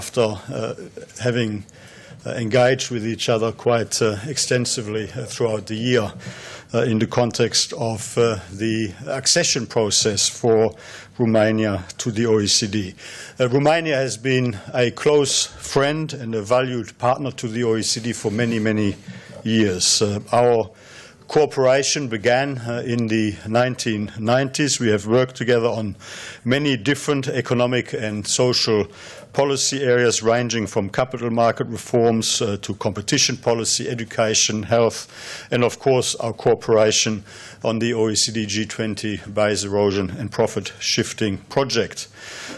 After having engaged with each other quite extensively throughout the year in the context of the accession process for Romania to the OECD. Romania has been a close friend and a valued partner to the OECD for many, many years. Our cooperation began in the 1990s. We have worked together on many different economic and social policy areas ranging from capital market reforms to competition policy, education, health, and of course our cooperation on the OECD G20 base erosion and profit shifting project.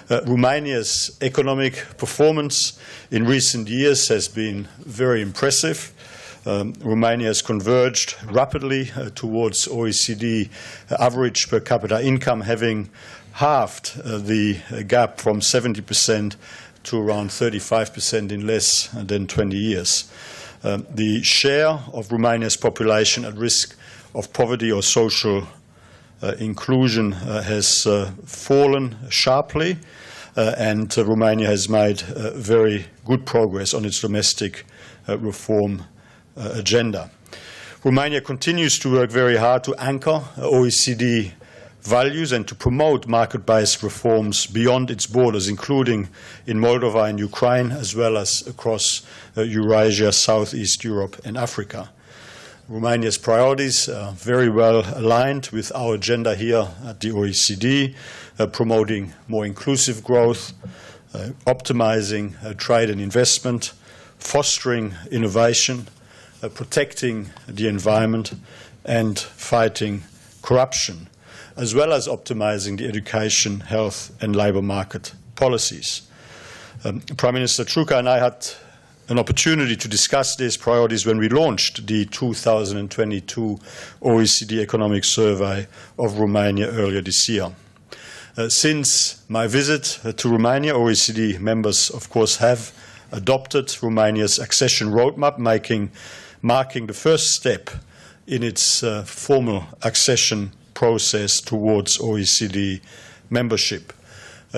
Romania's economic performance in recent years has been very impressive. Romania has converged rapidly towards OECD average per capita income, having halved the gap from 70% to around 35% in less than 20 years. The share of Romania's population at risk of poverty or social inclusion has fallen sharply, and Romania has made very good progress on its domestic reform agenda. Romania continues to work very hard to anchor OECD values and to promote market-based reforms beyond its borders, including in Moldova and Ukraine, as well as across Eurasia, Southeast Europe and Africa. Romania's priorities are very well aligned with our agenda here at the OECD, promoting more inclusive growth, optimizing trade and investment, fostering innovation, protecting the environment and fighting corruption, as well as optimizing the education, health and labour market policies. Prime Minister Ciucă and I had an opportunity to discuss these priorities when we launched the 2022 OECD Economic Survey of Romania earlier this year. Since my visit to Romania, OECD members, of course, have adopted Romania's accession roadmap, marking the first step in its formal accession process towards OECD membership.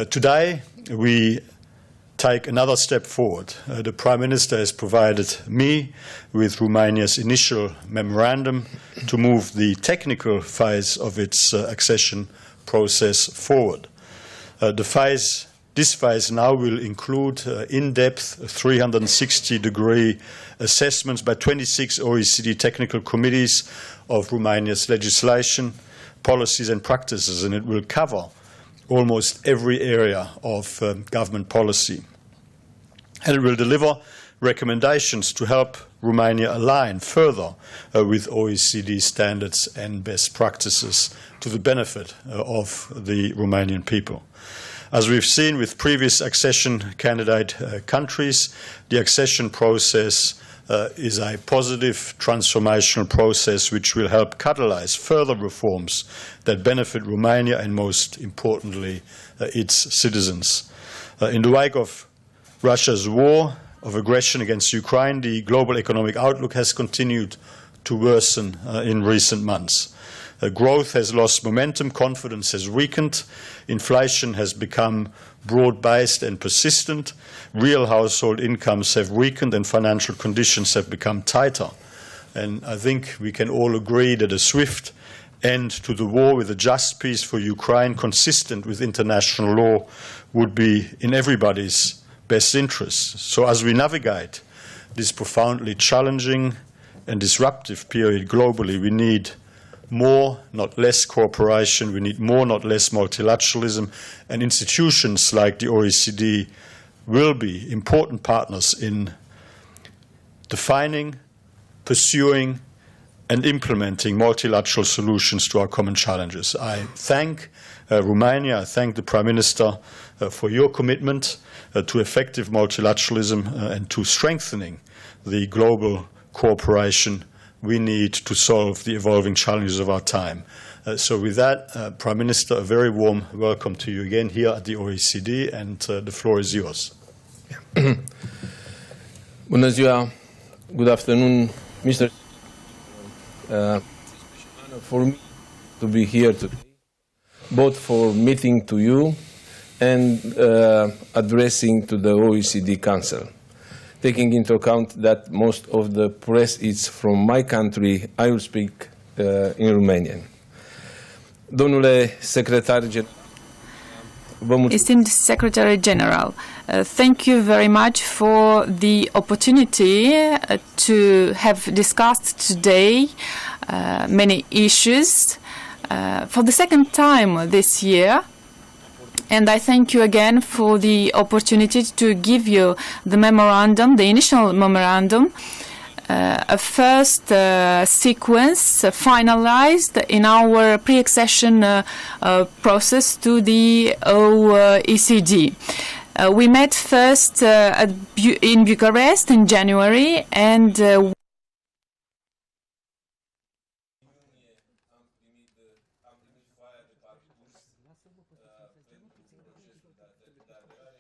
Today, we take another step forward. The Prime Minister has provided me with Romania's initial memorandum to move the technical phase of its accession process forward. This phase now will include in-depth 360-degree assessments by 26 OECD technical committees of Romania's legislation, policies and practices, and it will cover almost every area of government policy. And it will deliver recommendations to help Romania align further with OECD standards and best practices to the benefit of the Romanian people. As we've seen with previous accession candidate countries, the accession process is a positive transformational process which will help catalyze further reforms that benefit Romania and, most importantly, its citizens. In the wake of Russia's war of aggression against Ukraine, the global economic outlook has continued to worsen in recent months. Growth has lost momentum, confidence has weakened, inflation has become broad-based and persistent, real household incomes have weakened and financial conditions have become tighter. And I think we can all agree that a swift end to the war with a just peace for Ukraine, consistent with international law, would be in everybody's best interest. So as we navigate this profoundly challenging and disruptive period globally, we need more, not less cooperation. We need more, not less multilateralism. And institutions like the OECD will be important partners in defining, pursuing, and implementing multilateral solutions to our common challenges. I thank Romania, I thank the Prime Minister for your commitment to effective multilateralism and to strengthening the global cooperation we need to solve the evolving challenges of our time. So with that, Prime Minister, a very warm welcome to you again here at the OECD, and the floor is yours. Bună ziua, good afternoon, Mr. It's a special honor for me to be here today, both for meeting to you and addressing to the OECD Council. Taking into account that most of the press is from my country, I will speak in Romanian. Domnule secretar general, Esteemed Secretary General, thank you very much for the opportunity to have discussed today many issues for the second time this year. And I thank you again for the opportunity to give you the memorandum, the initial memorandum, a first sequence finalized in our pre-accession process to the OECD. We met first in Bucharest in January, and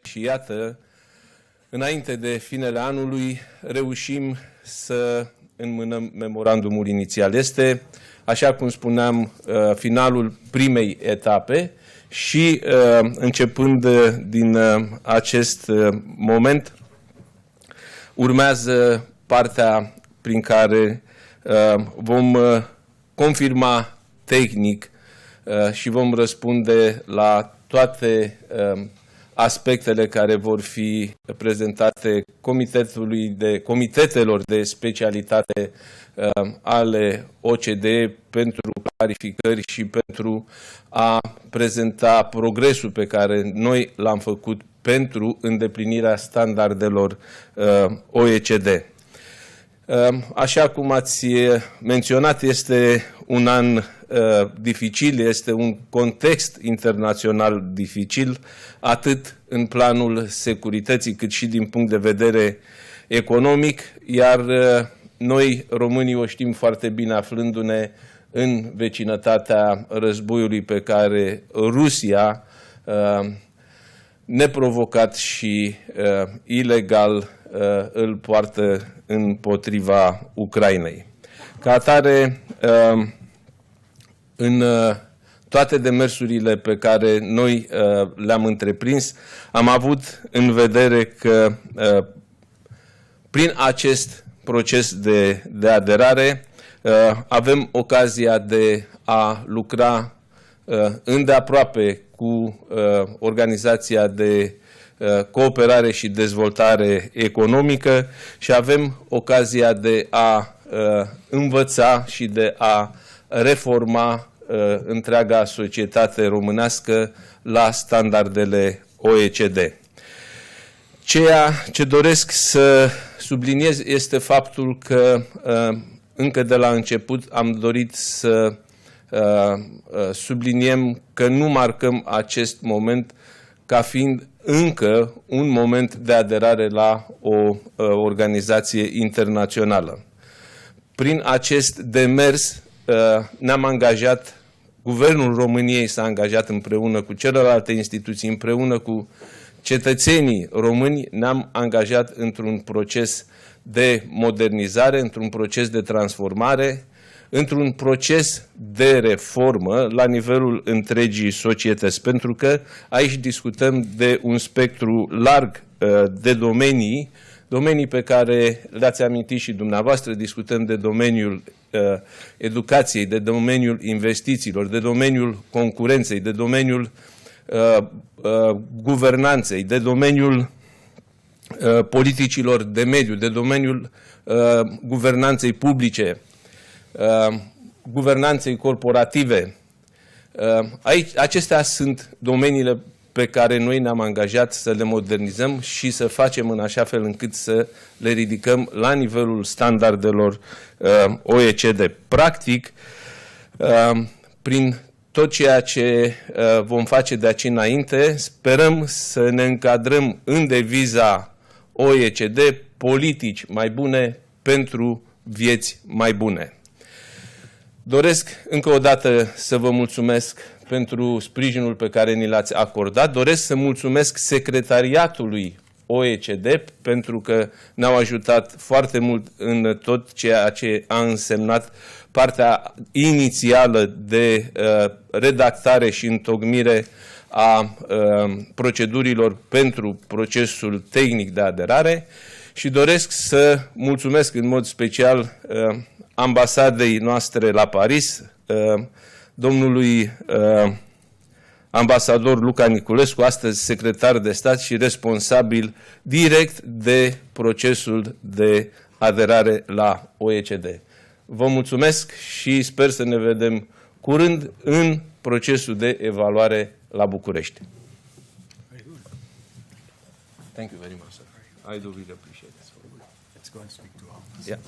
și iată, înainte de finele anului, reușim să înmânăm memorandumul inițial. Este, așa cum spuneam, finalul primei etape și începând din acest moment urmează partea prin care vom confirma tehnic și vom răspunde la toate aspectele care vor fi prezentate comitetelor de specialitate ale OCDE pentru clarificări și pentru a prezenta progresul pe care noi l-am făcut pentru îndeplinirea standardelor OECD. Așa cum ați menționat, este un an dificil, este un context internațional dificil, atât în planul securității, cât și din punct de vedere economic, iar noi, românii, o știm foarte bine, aflându-ne în vecinătatea războiului pe care Rusia, neprovocat și ilegal, îl poartă împotriva Ucrainei. Ca atare, în toate demersurile pe care noi le-am întreprins, am avut în vedere că prin acest proces de aderare avem ocazia de a lucra îndeaproape cu Organizația de Cooperare și Dezvoltare Economică și avem ocazia de a învăța și de a reforma întreaga societate românească la standardele OECD. Ceea ce doresc să subliniez este faptul că încă de la început am dorit să subliniem că nu marcăm acest moment ca fiind încă un moment de aderare la o organizație internațională. Prin acest demers ne-am angajat, Guvernul României s-a angajat împreună cu celelalte instituții, împreună cu cetățenii români, ne-am angajat într-un proces de modernizare, într-un proces de transformare, într-un proces de reformă la nivelul întregii societăți, pentru că aici discutăm de un spectru larg de domenii pe care le-ați amintit și dumneavoastră. Discutăm de domeniul educației, de domeniul investițiilor, de domeniul concurenței, de domeniul guvernanței, de domeniul politicilor de mediu, de domeniul guvernanței publice, guvernanței corporative. Acestea sunt domeniile pe care noi ne-am angajat să le modernizăm și să facem în așa fel încât să le ridicăm la nivelul standardelor OECD. Practic, prin tot ceea ce vom face de aici înainte, sperăm să ne încadrăm în deviza OECD, politici mai bune pentru vieți mai bune. Doresc încă o dată să vă mulțumesc pentru sprijinul pe care ni l-ați acordat. Doresc să mulțumesc secretariatului OECD pentru că ne-au ajutat foarte mult în tot ceea ce a însemnat partea inițială de redactare și întocmire a procedurilor pentru procesul tehnic de aderare și doresc să mulțumesc în mod special ambasadei noastre la Paris, domnului ambasador Luca Niculescu, astăzi secretar de stat și responsabil direct de procesul de aderare la OECD. Vă mulțumesc și sper să ne vedem curând în procesul de evaluare la București. Thank you very much, sir. I do really appreciate it. Let's go and speak to our Yeah.